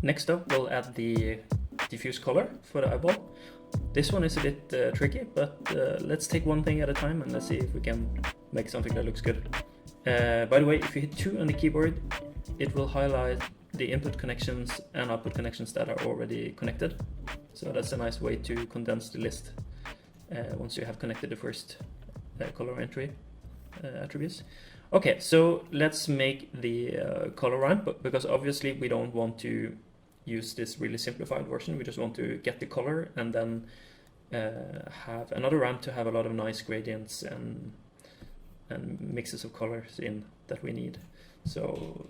Next up, we'll add the diffuse color for the eyeball. This one is a bit tricky, but let's take one thing at a time and let's see if we can make something that looks good. By the way, if you hit 2 on the keyboard, it will highlight the input connections and output connections that are already connected. So that's a nice way to condense the list once you have connected the first color entry attributes. Okay, so let's make the color ramp, because obviously we don't want to use this really simplified version. We just want to get the color and then have another ramp to have a lot of nice gradients and mixes of colors in that we need. So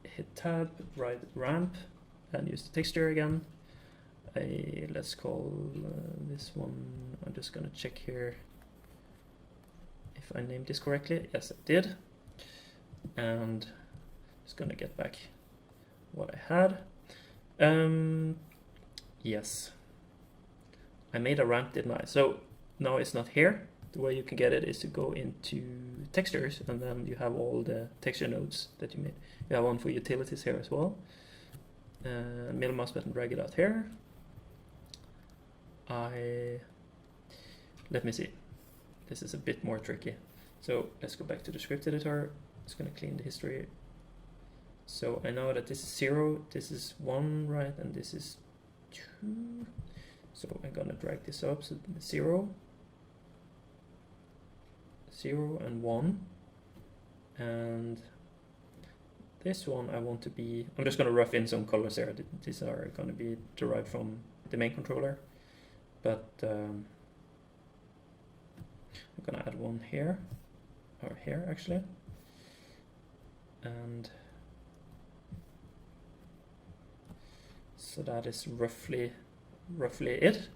hit tab, write ramp, and use the texture again. Let's call this one, I'm just gonna check here if I named this correctly. Yes, I did. And just gonna get back what I had. Yes, I made a ramp, didn't I? So now it's not here. The way you can get it is to go into textures, and then you have all the texture nodes that you made. You have one for utilities here as well. Middle mouse button, drag it out here. Let me see. This is a bit more tricky. So let's go back to the script editor. It's gonna clean the history. So I know that this is 0, this is 1, right? And this is 2. So I'm gonna drag this up. So 0, 0 and 1. And this one I want to be, I'm just gonna rough in some colors there. These are gonna be derived from the main controller. But I'm gonna add one here, or here actually. And so that is roughly it.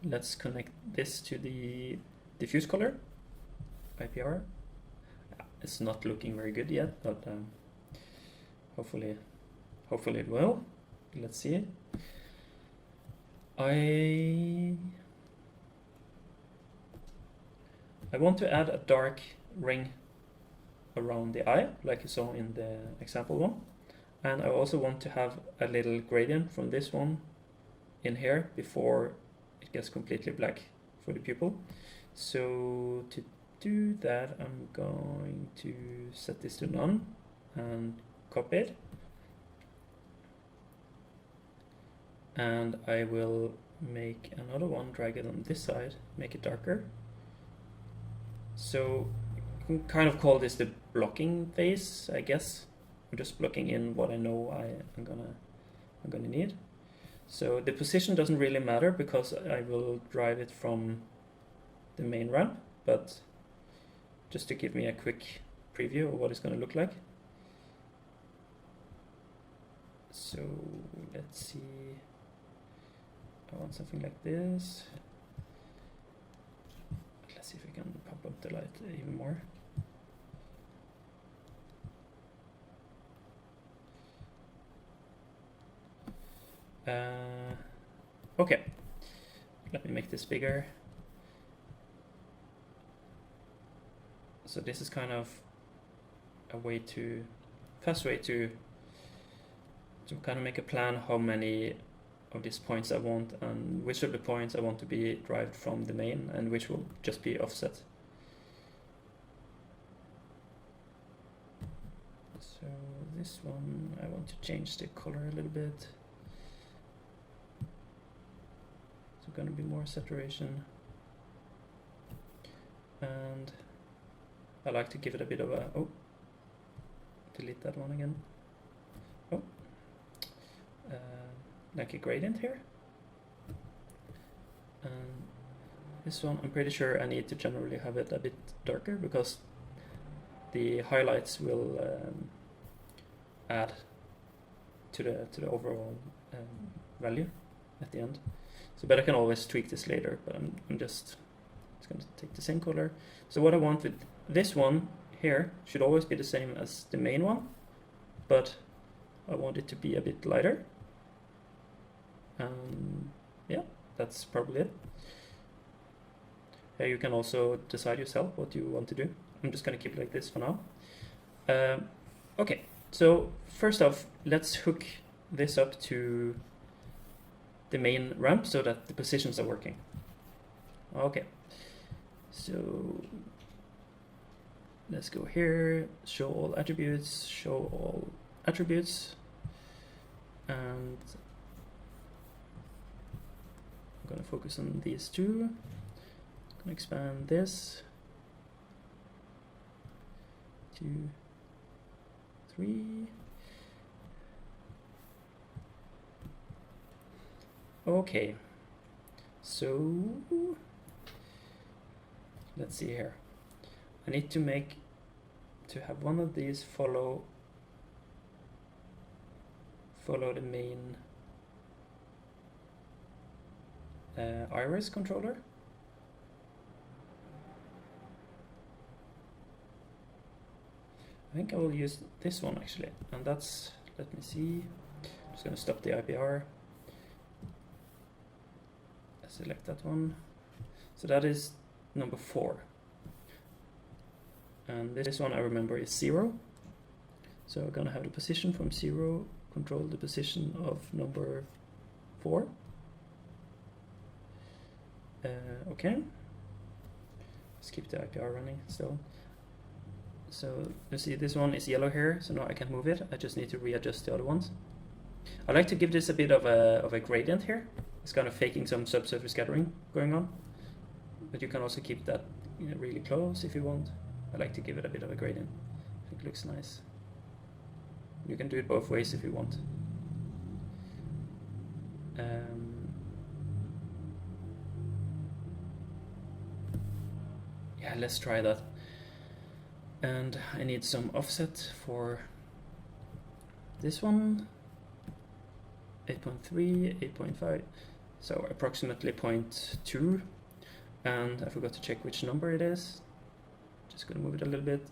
Let's connect this to the diffuse color, IPR. It's not looking very good yet, but hopefully it will. Let's see. I want to add a dark ring around the eye, like you saw in the example one. And I also want to have a little gradient from this one in here before it gets completely black for the pupil. So to do that, I'm going to set this to none and copy it. And I will make another one, drag it on this side, make it darker. So you can kind of call this the blocking phase, I guess. I'm just blocking in what I know I'm gonna need. So the position doesn't really matter because I will drive it from the main ramp, but just to give me a quick preview of what it's gonna look like. So let's see. I want something like this. Let's see if we can pump up the light even more. Okay, let me make this bigger. So this is kind of a fast way to kind of make a plan how many of these points I want and which of the points I want to be derived from the main and which will just be offset. So this one I want to change the color a little bit. So going to be more saturation, and I like to give it a bit of a delete that one again. Like a gradient here. And this one, I'm pretty sure I need to generally have it a bit darker because the highlights will add to the overall value at the end. So, but I can always tweak this later. But I'm just going to take the same color. So what I want with this one here should always be the same as the main one, but I want it to be a bit lighter. Yeah, that's probably it. You can also decide yourself what you want to do. I'm just going to keep it like this for now. Okay, so first off, let's hook this up to the main ramp so that the positions are working. Okay, so let's go here, show all attributes, and I'm gonna focus on these two. I'm gonna expand this, 2, 3. Okay, so let's see here. I need to have one of these follow the main iris controller. I think I will use this one actually, and that's, let me see, I'm just going to stop the IPR, select that one, so that is number 4, and this one I remember is 0, so we're going to have the position from 0 control the position of number 4. Okay, let's keep the IPR running still. So you see this one is yellow here, so now I can't move it. I just need to readjust the other ones. I like to give this a bit of a gradient here. It's kind of faking some subsurface scattering going on, but you can also keep that, you know, really close if you want. I like to give it a bit of a gradient. I think it looks nice. You can do it both ways if you want. Yeah, let's try that. And I need some offset for this one, 8.3, 8.5, so approximately 0.2. And I forgot to check which number it is. Just gonna move it a little bit.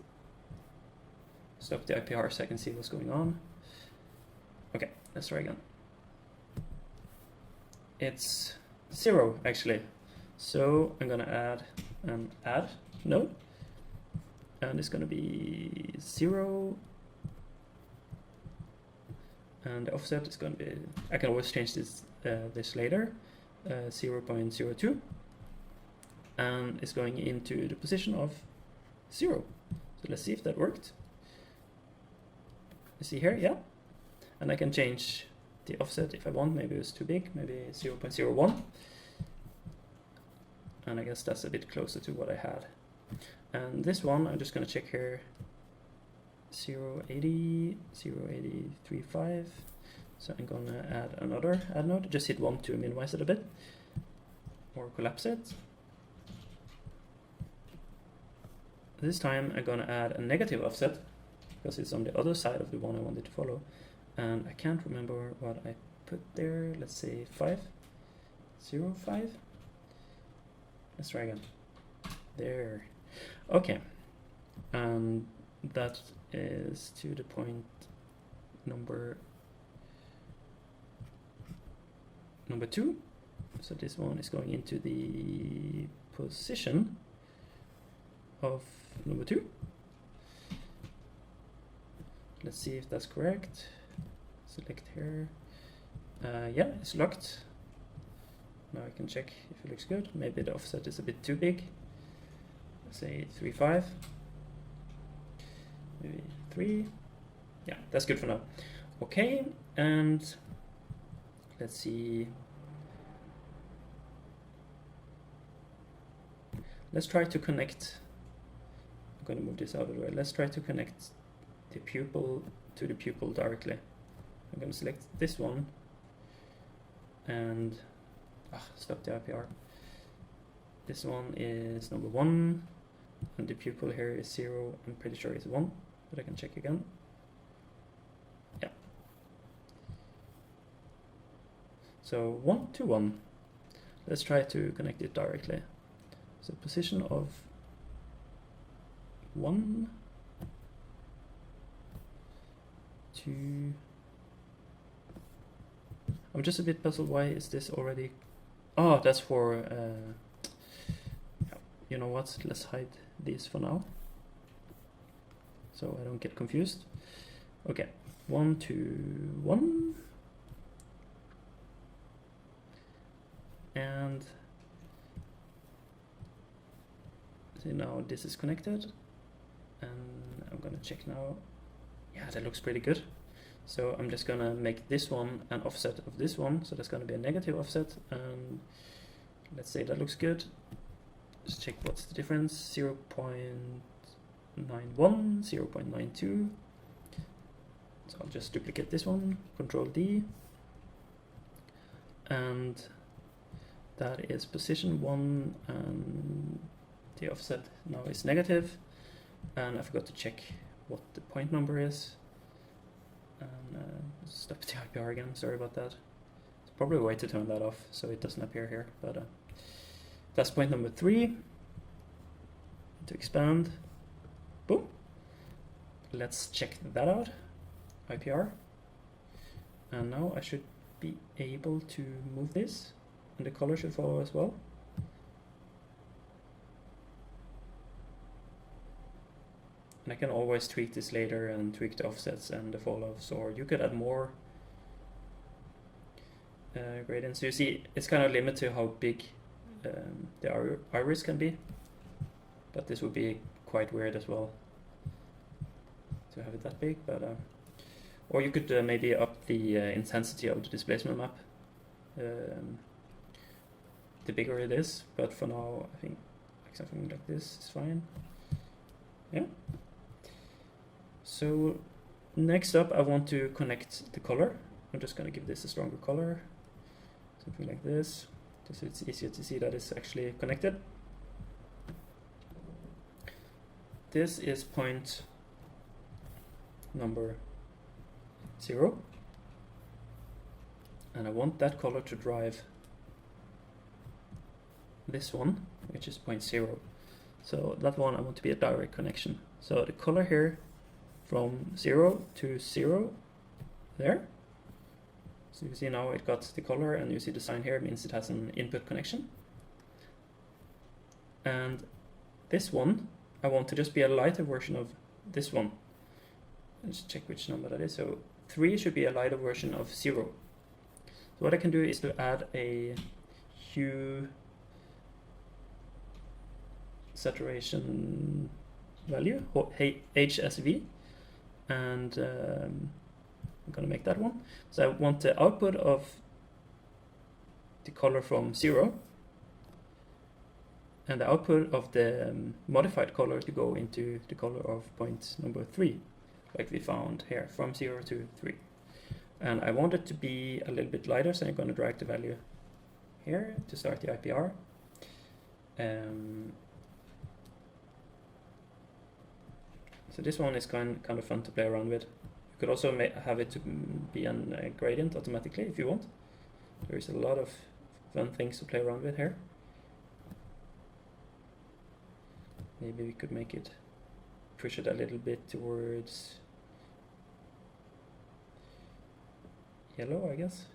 Stop the IPR so I can see what's going on. Okay, let's try again. It's 0 actually. So I'm gonna add an add node. And it's gonna be 0. And the offset is gonna be, I can always change this later, 0.02. And it's going into the position of 0. So let's see if that worked. You see here, yeah. And I can change the offset if I want. Maybe it's too big, maybe 0.01. And I guess that's a bit closer to what I had. And this one, I'm just going to check here, 0.80, 0.835. So I'm going to add another add node. Just hit 1 to minimize it a bit, or collapse it. This time I'm going to add a negative offset, because it's on the other side of the one I wanted to follow. And I can't remember what I put there. Let's say 5, 0.5. Let's try again. There. Okay, and that is to the point number 2. So this one is going into the position of number 2. Let's see if that's correct. Select here. Yeah, it's locked. Now I can check if it looks good. Maybe the offset is a bit too big. Say 3.5, maybe 3. Yeah, that's good for now. Okay, and let's see. Let's try to connect. I'm going to move this out of the way. Let's try to connect the pupil to the pupil directly. I'm going to select this one and stop the IPR. This one is number 1. And the pupil here is 0. I'm pretty sure it's 1, but I can check again. Yeah. So 1 to 1. Let's try to connect it directly. So position of 1 to. I'm just a bit puzzled. Why is this already? Oh, that's for. You know what? Let's hide these for now, so I don't get confused. Okay, 1 to 1. And so now this is connected, and I'm gonna check now. Yeah, that looks pretty good. So I'm just gonna make this one an offset of this one, so that's gonna be a negative offset, and let's say that looks good. Just check what's the difference. 0.91, 0.92. So I'll just duplicate this one, Control D, and that is position 1, and the offset now is negative, and I forgot to check what the point number is, and stop the IPR again, sorry about that. It's probably a way to turn that off so it doesn't appear here, but that's point number 3. To expand, boom. Let's check that out, IPR, and now I should be able to move this, and the color should follow as well. And I can always tweak this later and tweak the offsets and the fall-offs, or you could add more gradients. So you see, it's kind of limited to how big the iris can be, but this would be quite weird as well to have it that big. But or you could maybe up the intensity of the displacement map, the bigger it is. But for now, I think like something like this is fine. Yeah. So next up, I want to connect the color. I'm just going to give this a stronger color, something like this, just so it's easier to see that it's actually connected. This is point number 0, and I want that color to drive this one, which is point 0. So that one I want to be a direct connection. So the color here from 0 to 0 there. So you see now it got the color, and you see the sign here means it has an input connection. And this one, I want to just be a lighter version of this one. Let's check which number that is. So 3 should be a lighter version of 0. So what I can do is to add a hue saturation value, HSV, and I'm going to make that one. So I want the output of the color from 0 and the output of the modified color to go into the color of point number 3, like we found here, from 0 to 3. And I want it to be a little bit lighter, so I'm going to drag the value here to start the IPR. So this one is kind of fun to play around with. You could also have it to be a gradient automatically if you want. There's a lot of fun things to play around with here. Maybe we could make it, push it a little bit towards yellow, I guess.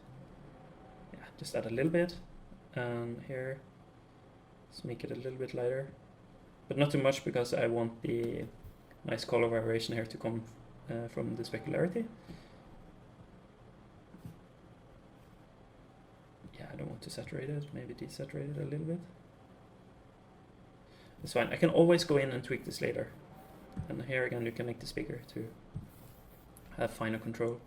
Yeah, just add a little bit. And here, let's make it a little bit lighter, but not too much, because I want the nice color variation here to come from the specularity. Yeah, I don't want to saturate it, maybe desaturate it a little bit. It's fine, I can always go in and tweak this later. And here again, you can make this bigger to have finer control.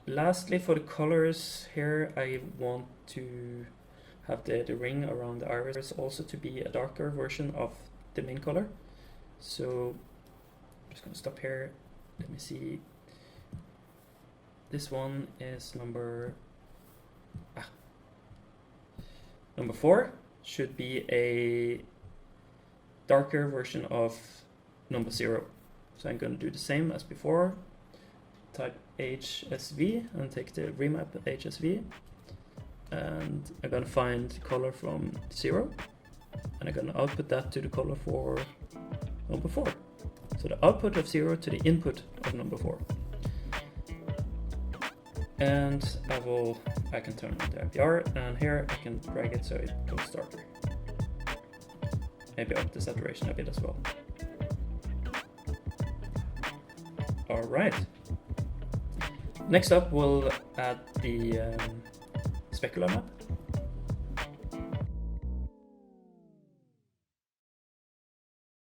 Lastly, for the colors here, I want to have the ring around the iris also to be a darker version of the main color. So I'm just going to stop here. Let me see. This one is number 4. Should be a darker version of number 0. So I'm going to do the same as before. Type HSV and take the remap HSV. And I'm going to find color from 0. And I'm going to output that to the color for number 4. So the output of 0 to the input of number 4. And I can turn on the IPR, and here I can drag it so it goes darker. Maybe up the saturation a bit as well. Alright. Next up, we'll add the specular map.